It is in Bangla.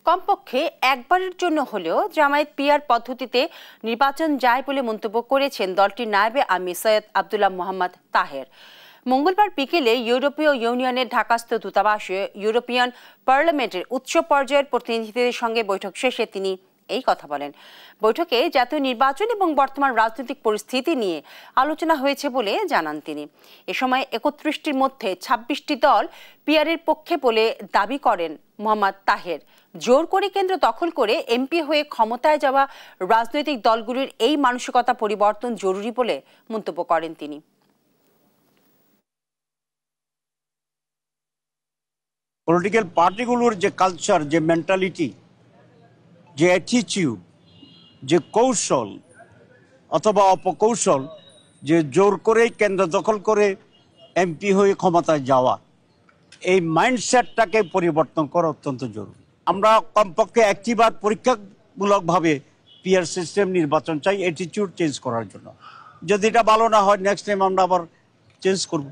কমপক্ষে একবারের জন্য হলেও জামায়াত পিআর পদ্ধতিতে নির্বাচন যায় বলে মন্তব্য করেছেন দলটির নায়েবে আমির সৈয়দ আব্দুল্লাহ মোহাম্মদ তাহের। মঙ্গলবার বিকেলে ইউরোপীয় ইউনিয়নের ঢাকাস্থ দূতাবাসে ইউরোপিয়ান পার্লামেন্টের উচ্চ পর্যায়ের প্রতিনিধিদের সঙ্গে বৈঠক শেষে তিনি এই কথা বলেন। বৈঠকে জাতীয় নির্বাচন এবং বর্তমান রাজনৈতিক পরিস্থিতি নিয়ে আলোচনা হয়েছে বলে জানান তিনি। এ সময় ৩১টির মধ্যে ২৬টি দল পিআরের পক্ষে বলে দাবি করেন মোহাম্মদ তাহের। জোর করে কেন্দ্র দখল করে এমপি হয়ে ক্ষমতায় যাওয়া রাজনৈতিক দলগুলির এই মানসিকতা পরিবর্তন জরুরি বলে মন্তব্য করেন তিনি। পলিটিক্যাল পার্টিগুলোর যে কালচার, যে মেন্টালিটি, যে অ্যাটিটিউড, যে কৌশল অথবা অপকৌশল, যে জোর করে কেন্দ্র দখল করে এমপি হয়ে ক্ষমতায় যাওয়া, এই মাইন্ডসেটটাকে পরিবর্তন করা অত্যন্ত জরুরি। আমরা কমপক্ষে একটিবার পরীক্ষামূলকভাবে পিআর সিস্টেম নির্বাচন চাই অ্যাটিটিউড চেঞ্জ করার জন্য। যদি এটা ভালো না হয় নেক্সট টাইম আমরা আবার চেঞ্জ করব।